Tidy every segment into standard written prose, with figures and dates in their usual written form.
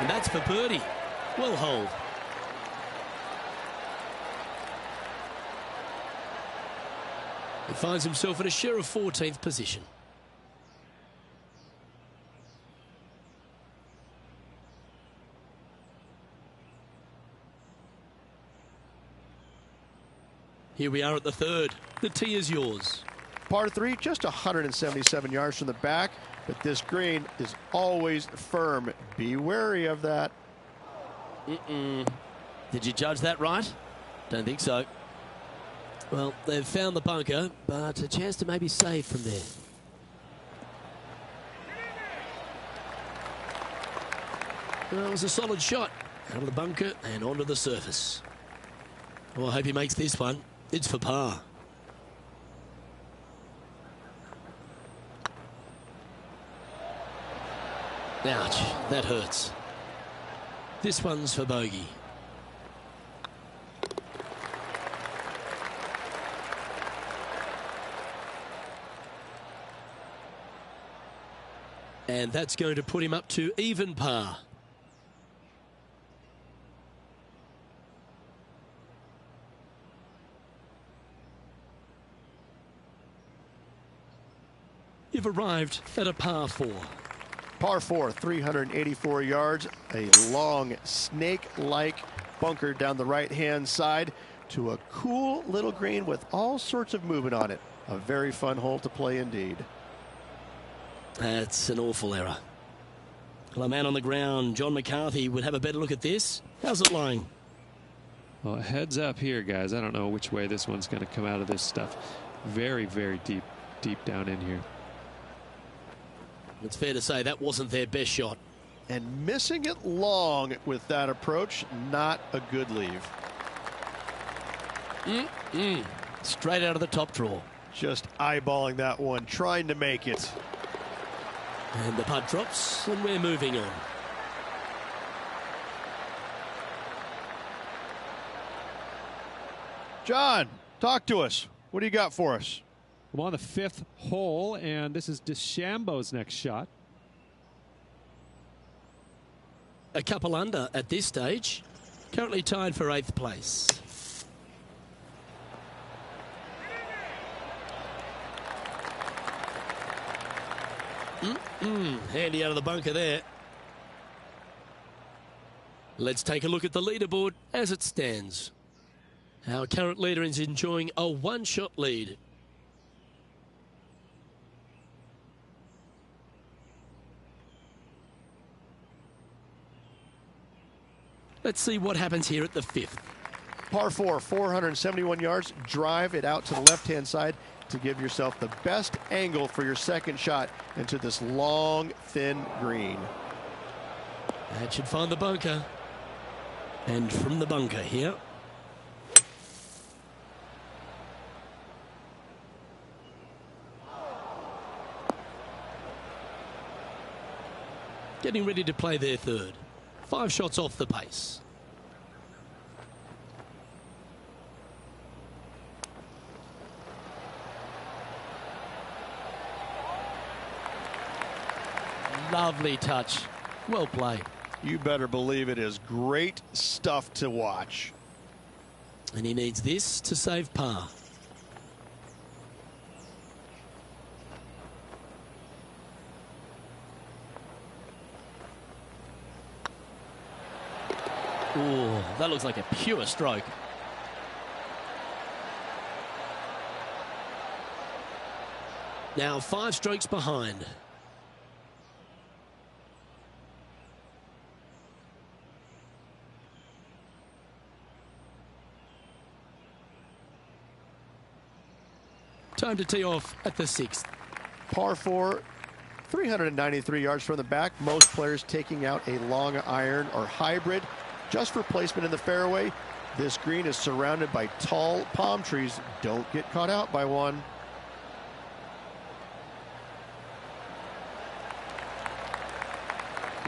And that's for birdie. Well holed. He finds himself in a share of 14th position. Here we are at the third. The tee is yours. Par 3, just 177 yards from the back, but this green is always firm. Be wary of that. Did you judge that right? Don't think so. Well, they've found the bunker, but a chance to maybe save from there. Well, it was a solid shot. Out of the bunker and onto the surface. Well, I hope he makes this one. It's for par. Ouch, that hurts. This one's for bogey. And that's going to put him up to even par. You've arrived at a par 4. Par 4, 384 yards, a long snake-like bunker down the right-hand side to a cool little green with all sorts of movement on it. A very fun hole to play indeed. That's an awful error. Well, a man on the ground, John McCarthy, would have a better look at this. How's it lying? Well, heads up here, guys. I don't know which way this one's going to come out of this stuff. Very, very deep down in here. It's fair to say that wasn't their best shot. And missing it long with that approach, not a good leave. Straight out of the top drawer. Just eyeballing that one, trying to make it. And the putt drops, and we're moving on. John, talk to us. What do you got for us? I'm on the 5th hole, and this is DeChambeau's next shot. A couple under at this stage. Currently tied for 8th place. Handy out of the bunker there. Let's take a look at the leaderboard as it stands. Our current leader is enjoying a one-shot lead. Let's see what happens here at the 5th. Par 4, 471 yards. Drive it out to the left-hand side to give yourself the best angle for your second shot into this long, thin green. That should find the bunker. And from the bunker here. Getting ready to play their third. 5 shots off the pace. Lovely touch. Well played. You better believe it is great stuff to watch. And he needs this to save par. Oh, that looks like a pure stroke. Now 5 strokes behind. Time to tee off at the 6th. Par 4, 393 yards from the back. Most players taking out a long iron or hybrid just for placement in the fairway. This green is surrounded by tall palm trees. Don't get caught out by one.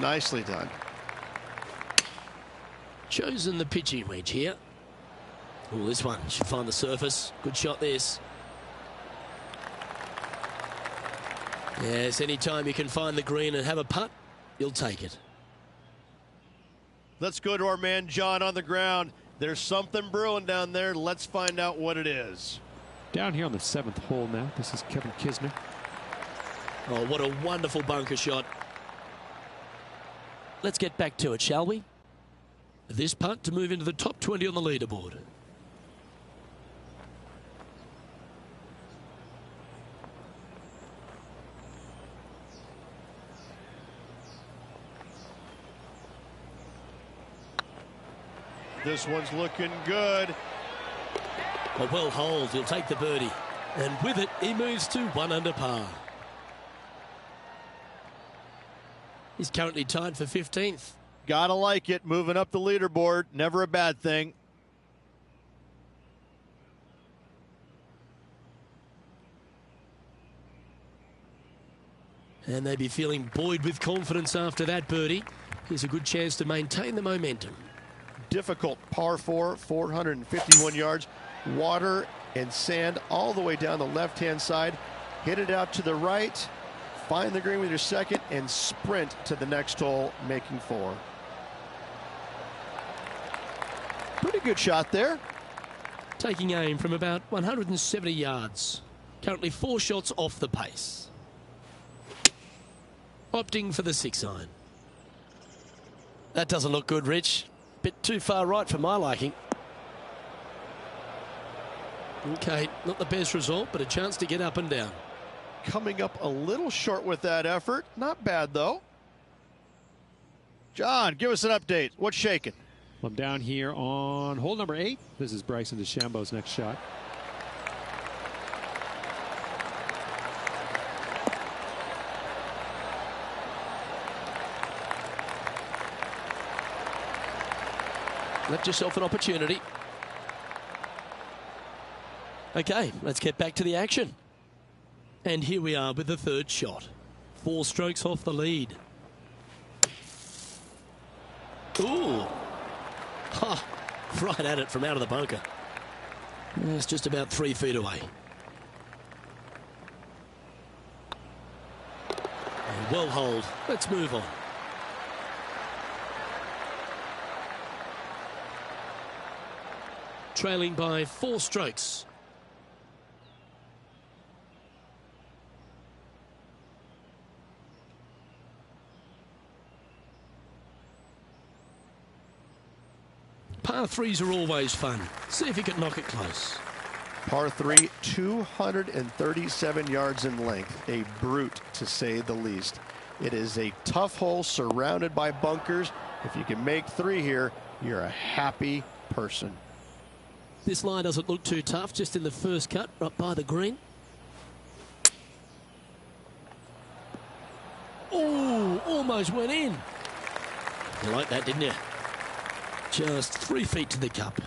Nicely done. Chosen the pitching wedge here. Oh, this one should find the surface. Good shot this. Yes, anytime you can find the green and have a putt, you'll take it. Let's go to our man John on the ground. There's something brewing down there. Let's find out what it is. Down here on the 7th hole now. This is Kevin Kisner. Oh, what a wonderful bunker shot. Let's get back to it, shall we? This putt to move into the top 20 on the leaderboard. This one's looking good. A well holed, he'll take the birdie. And with it, he moves to 1 under par. He's currently tied for 15th. Gotta like it. Moving up the leaderboard. Never a bad thing. And they'd be feeling buoyed with confidence after that birdie. Here's a good chance to maintain the momentum. Difficult par 4, 451 yards. Water and sand all the way down the left-hand side. Hit it out to the right. Find the green with your second and sprint to the next hole, making 4. Pretty good shot there. Taking aim from about 170 yards. Currently 4 shots off the pace. Opting for the 6-iron. That doesn't look good, Rich. Bit too far right for my liking. Okay, not the best result, but a chance to get up and down. Coming up a little short with that effort. Not bad, though. John, give us an update. What's shaking? Well, I'm down here on hole number 8. This is Bryson DeChambeau's next shot. Left yourself an opportunity. Okay, let's get back to the action. And here we are with the 3rd shot. 4 strokes off the lead. Ooh. Ha! Right at it from out of the bunker. It's just about 3 feet away. And well holed. Let's move on. Trailing by 4 strokes. Par 3s are always fun. See if you can knock it close. Par 3, 237 yards in length. A brute, to say the least. It is a tough hole surrounded by bunkers. If you can make 3 here, you're a happy person. This line doesn't look too tough, just in the first cut, right by the green. Oh, almost went in. You like that, didn't you? Just 3 feet to the cup.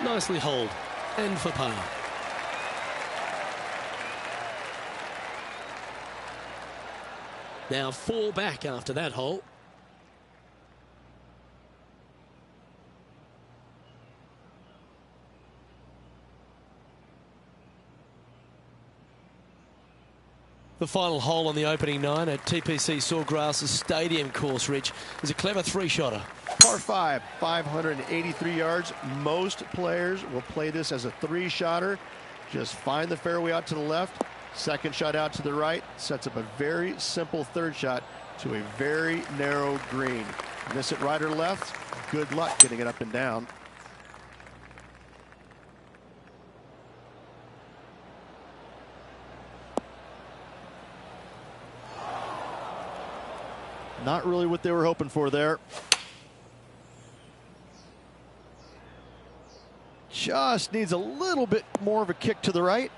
Nicely holed, and for par. Now 4 back after that hole. The final hole on the opening 9 at TPC Sawgrass Stadium course, Rich, is a clever 3-shotter. Par 5, 583 yards. Most players will play this as a 3-shotter. Just find the fairway out to the left, second shot out to the right, sets up a very simple 3rd shot to a very narrow green. Miss it right or left, good luck getting it up and down. Not really what they were hoping for there. Just needs a little bit more of a kick to the right.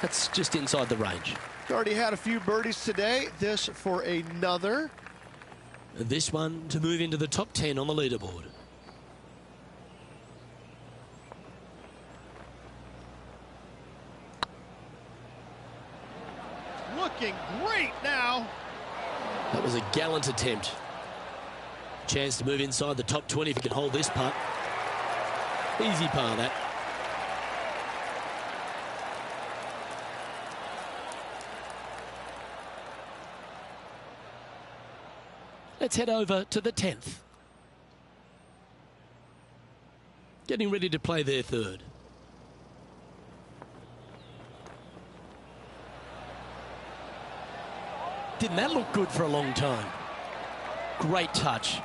That's just inside the range. Already had a few birdies today. This for another. This one to move into the top 10 on the leaderboard. Looking great now. That was a gallant attempt. Chance to move inside the top 20 if he can hold this putt. Easy par, that. Let's head over to the 10th. Getting ready to play their third. Didn't that look good for a long time? Great touch.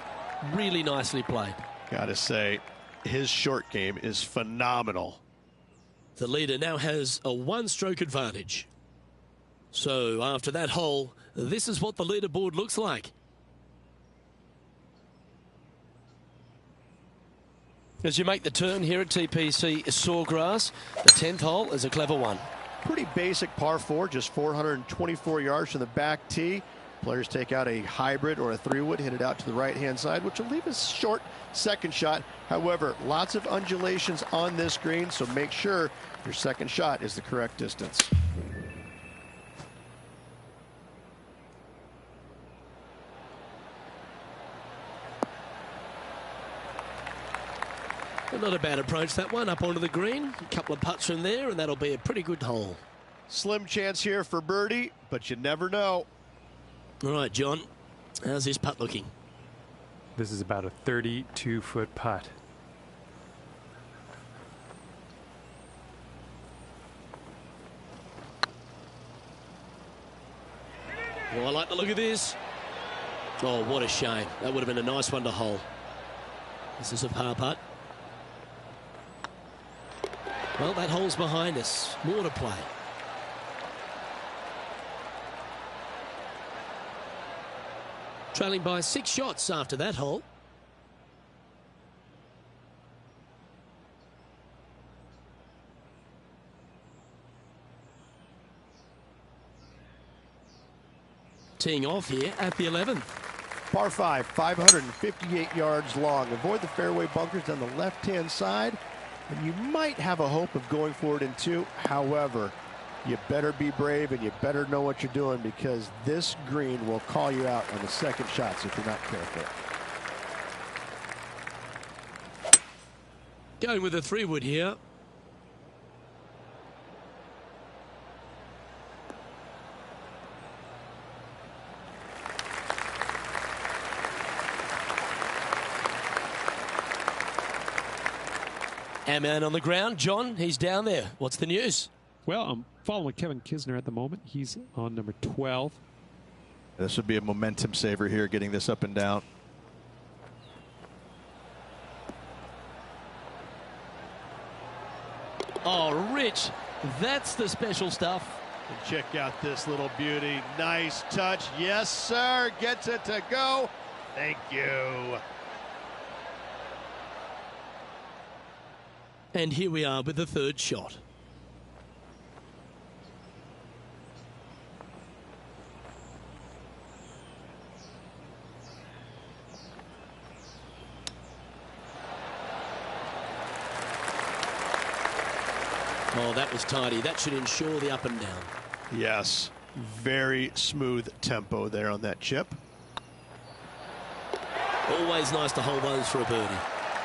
Really nicely played. Gotta say, his short game is phenomenal. The leader now has a one-stroke advantage. So after that hole, this is what the leaderboard looks like. As you make the turn here at TPC Sawgrass, the 10th hole is a clever one. Pretty basic par 4, just 424 yards from the back tee. Players take out a hybrid or a 3-wood, hit it out to the right-hand side, which will leave a short second shot. However, lots of undulations on this green, so make sure your second shot is the correct distance. Not a bad approach, that one, up onto the green. A couple of putts from there, and that'll be a pretty good hole. Slim chance here for birdie, but you never know. All right, John, how's this putt looking? This is about a 32-foot putt. Well, I like the look of this. Oh, what a shame. That would have been a nice one to hole. This is a par putt. Well, that hole's behind us. More to play. Trailing by 6 shots after that hole. Teeing off here at the 11th. Par 5, 558 yards long. Avoid the fairway bunkers on the left-hand side, and you might have a hope of going for it in 2. However, you better be brave and you better know what you're doing, because this green will call you out on the second shots if you're not careful. Going with a 3-wood here. Our man on the ground, John, he's down there. What's the news? Well, I'm following Kevin Kisner at the moment. He's on number 12. This would be a momentum saver here, getting this up and down. Oh, Rich, that's the special stuff. And check out this little beauty. Nice touch. Yes, sir. Gets it to go. Thank you. And here we are with the third shot. Oh, that was tidy. That should ensure the up and down. Yes. Very smooth tempo there on that chip. Always nice to hold those for a birdie.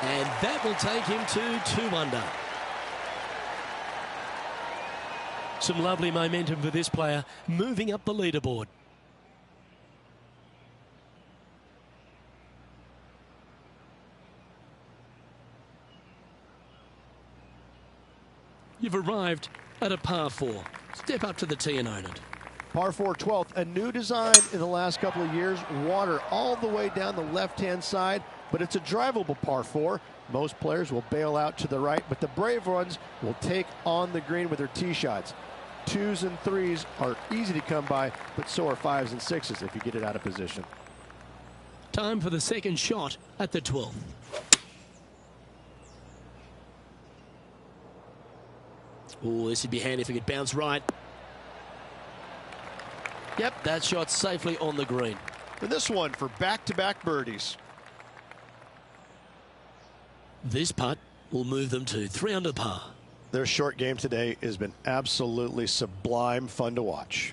And that will take him to 2 under. Some lovely momentum for this player, moving up the leaderboard. You've arrived at a par 4. Step up to the tee and own it. Par 4 12th, a new design in the last couple of years. Water all the way down the left-hand side, but it's a drivable par 4. Most players will bail out to the right, but the brave ones will take on the green with their tee shots. 2s and 3s are easy to come by, but so are 5s and 6s if you get it out of position. Time for the second shot at the 12th. Oh, this would be handy if it could bounce right. Yep, that shot's safely on the green. And this one for back-to-back birdies. This putt will move them to 3 under par. Their short game today has been absolutely sublime fun to watch.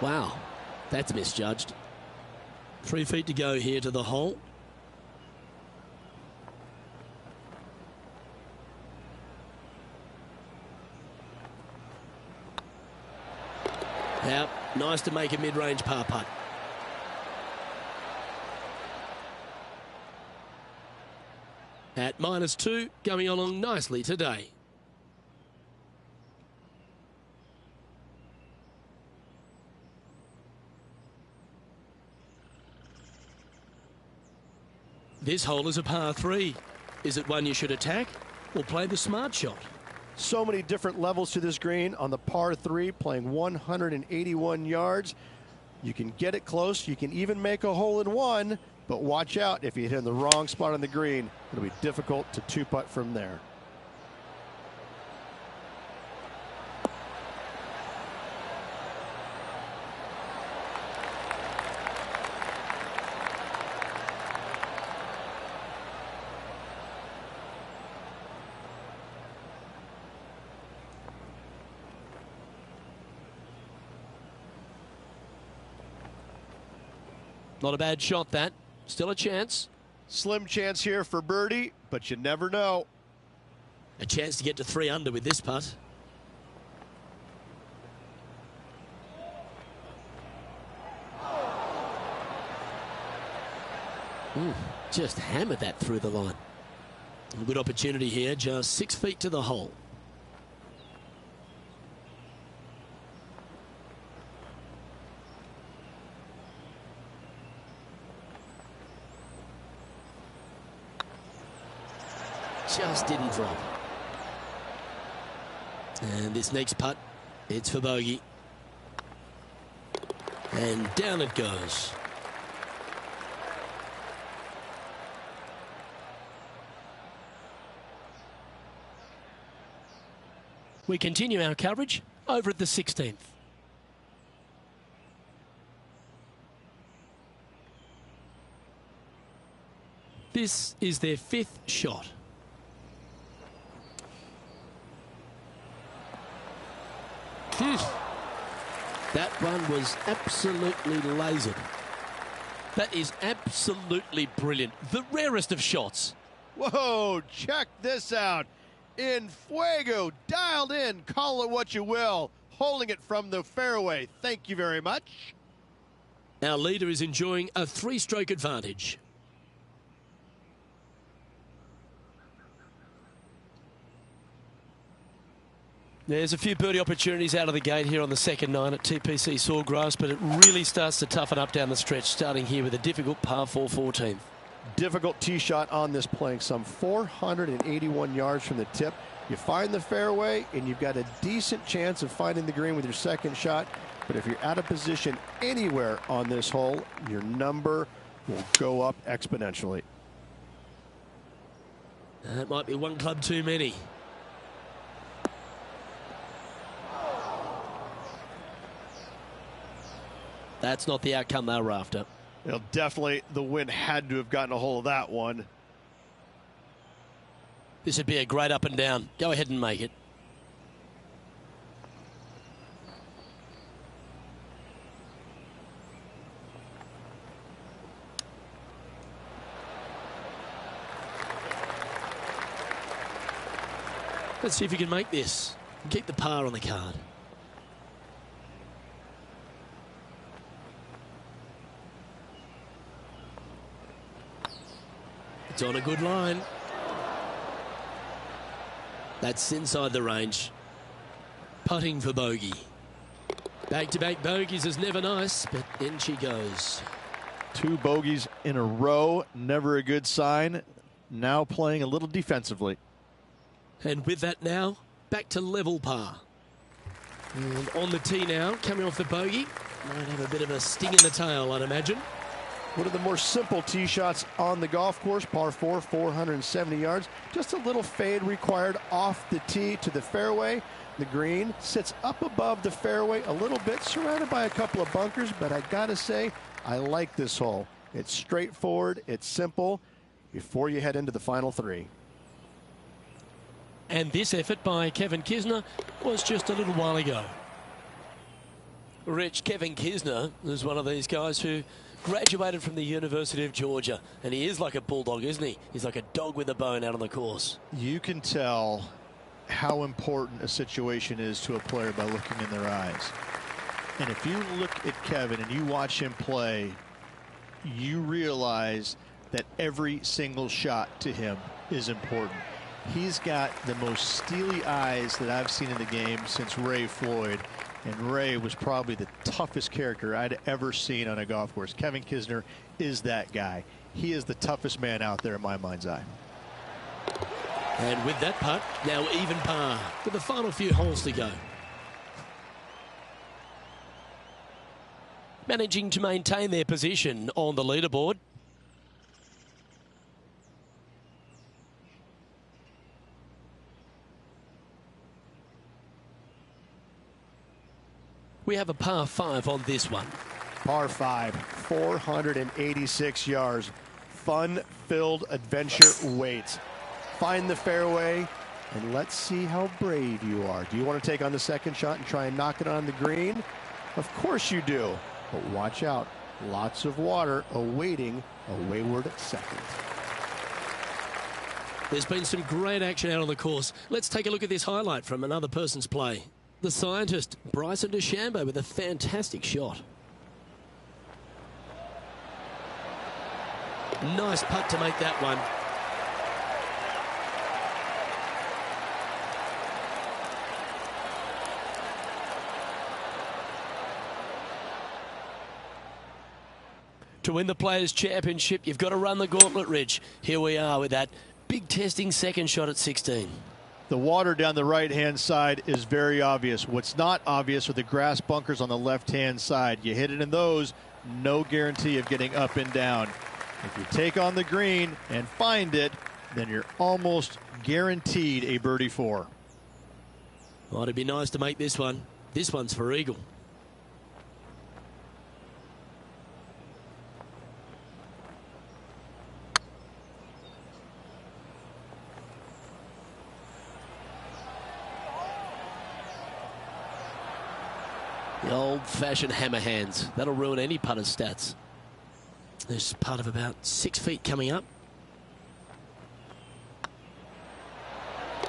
Wow, that's misjudged. 3 feet to go here to the hole. Now, nice to make a mid-range par putt. At -2, going along nicely today. This hole is a par 3. Is it one you should attack or play the smart shot? So many different levels to this green. On the par 3, playing 181 yards. You can get it close. You can even make a hole in one. But watch out, if you hit in the wrong spot on the green, it'll be difficult to two-putt from there. Not a bad shot, that. Still a chance. Slim chance here for birdie, but you never know. A chance to get to 3 under with this putt. Just hammered that through the line. A good opportunity here, just 6 feet to the hole. Just didn't drop. And this next putt, it's for bogey. And down it goes. We continue our coverage over at the 16th. This is their 5th shot. That one was absolutely lasered. That is absolutely brilliant. The rarest of shots. Whoa, check this out. In fuego, dialed in, call it what you will. Holding it from the fairway. Thank you very much. Our leader is enjoying a 3-stroke advantage. There's a few birdie opportunities out of the gate here on the second 9 at TPC Sawgrass, but it really starts to toughen up down the stretch, starting here with a difficult par 4 14th. Difficult tee shot on this, playing some 481 yards from the tip. You find the fairway, and you've got a decent chance of finding the green with your second shot. But if you're out of position anywhere on this hole, your number will go up exponentially. That might be one club too many. That's not the outcome they were after. Well, definitely the wind had to have gotten a hold of that one. This would be a great up and down. Go ahead and make it. Let's see if you can make this. Keep the par on the card. It's on a good line. That's inside the range. Putting for bogey. Back-to-back bogeys is never nice, but in she goes. 2 bogeys in a row, never a good sign. Now playing a little defensively. And with that now, back to level par. And on the tee now, coming off the bogey. Might have a bit of a sting in the tail, I'd imagine. One of the more simple tee shots on the golf course, par 4, 470 yards. Just a little fade required off the tee to the fairway. The green sits up above the fairway a little bit, surrounded by a couple of bunkers, but I gotta say, I like this hole. It's straightforward, it's simple, before you head into the final 3. And this effort by Kevin Kisner was just a little while ago. Rich, Kevin Kisner is one of these guys who graduated from the University of Georgia, and he is like a bulldog, isn't he? He's like a dog with a bone out on the course. You can tell how important a situation is to a player by looking in their eyes. And if you look at Kevin and you watch him play, you realize that every single shot to him is important. He's got the most steely eyes that I've seen in the game since Ray Floyd. And Ray was probably the toughest character I'd ever seen on a golf course. Kevin Kisner is that guy. He is the toughest man out there in my mind's eye. And with that putt, now even par with the final few holes to go. Managing to maintain their position on the leaderboard. We have a par 5 on this one. Par 5, 486 yards. Fun-filled adventure waits. Find the fairway, and let's see how brave you are. Do you want to take on the second shot and try and knock it on the green? Of course you do. But watch out. Lots of water awaiting a wayward second. There's been some great action out on the course. Let's take a look at this highlight from another person's play. The scientist, Bryson DeChambeau, with a fantastic shot. Nice putt to make that one. To win the Players' Championship, you've got to run the gauntlet, Rich. Here we are with that big testing second shot at 16. The water down the right-hand side is very obvious. What's not obvious are the grass bunkers on the left-hand side. You hit it in those, no guarantee of getting up and down. If you take on the green and find it, then you're almost guaranteed a birdie 4. Well, it'd be nice to make this one. This one's for eagle. The old-fashioned hammer hands. That'll ruin any putter's stats. There's putt of about 6 feet coming up.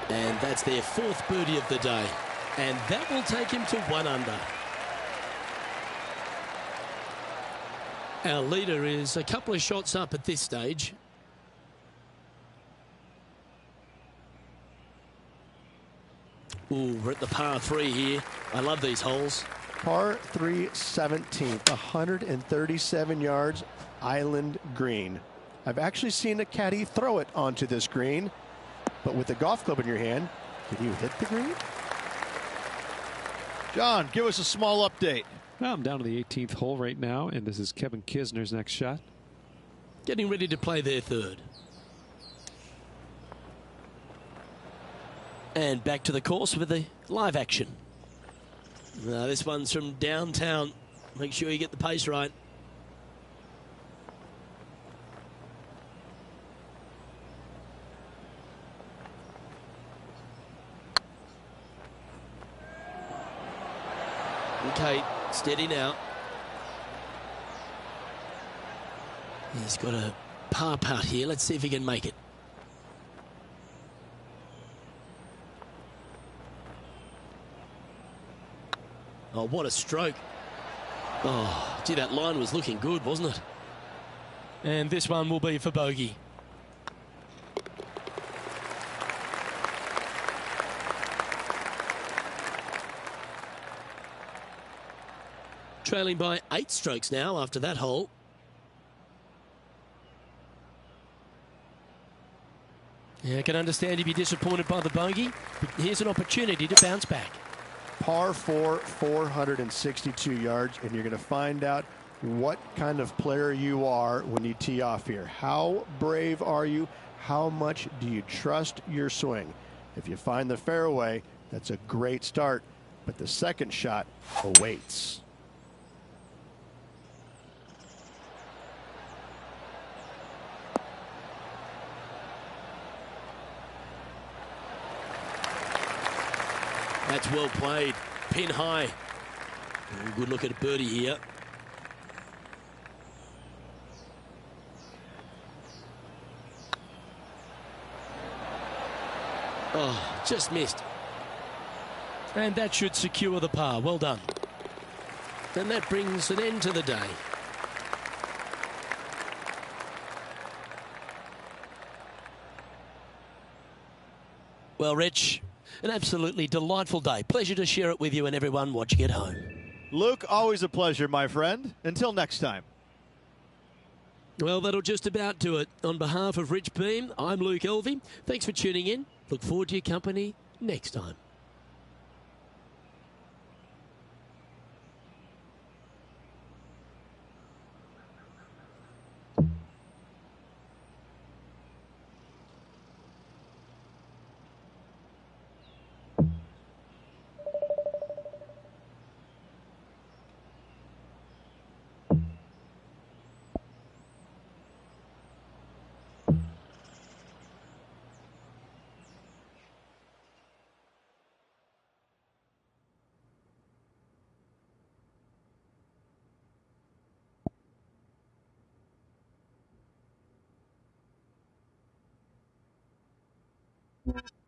And that's their 4th birdie of the day. And that will take him to 1 under. Our leader is a couple of shots up at this stage. Ooh, we're at the par 3 here. I love these holes. Par 3 17th, 137 yards, island green. I've actually seen a caddy throw it onto this green, but with the golf club in your hand, can you hit the green? John, give us a small update. Well, I'm down to the 18th hole right now, and this is Kevin Kisner's next shot. Getting ready to play their 3rd. And back to the course with the live action. This one's from downtown. Make sure you get the pace right. Okay, steady now. He's got a par putt here. Let's see if he can make it. Oh, what a stroke. Oh, gee, that line was looking good, wasn't it? And this one will be for bogey. Trailing by 8 strokes now after that hole. Yeah, I can understand you'd be disappointed by the bogey, but here's an opportunity to bounce back. Par 4, 462 yards, and you're going to find out what kind of player you are when you tee off here. How brave are you? How much do you trust your swing? If you find the fairway, that's a great start, but the second shot awaits. That's well played. Pin high. Good look at a birdie here. Oh, just missed. And that should secure the par. Well done. And that brings an end to the day. Well, Rich, an absolutely delightful day. Pleasure to share it with you and everyone watching at home. Luke, always a pleasure, my friend. Until next time. Well, that'll just about do it. On behalf of Rich Beam, I'm Luke Elvey. Thanks for tuning in. Look forward to your company next time. You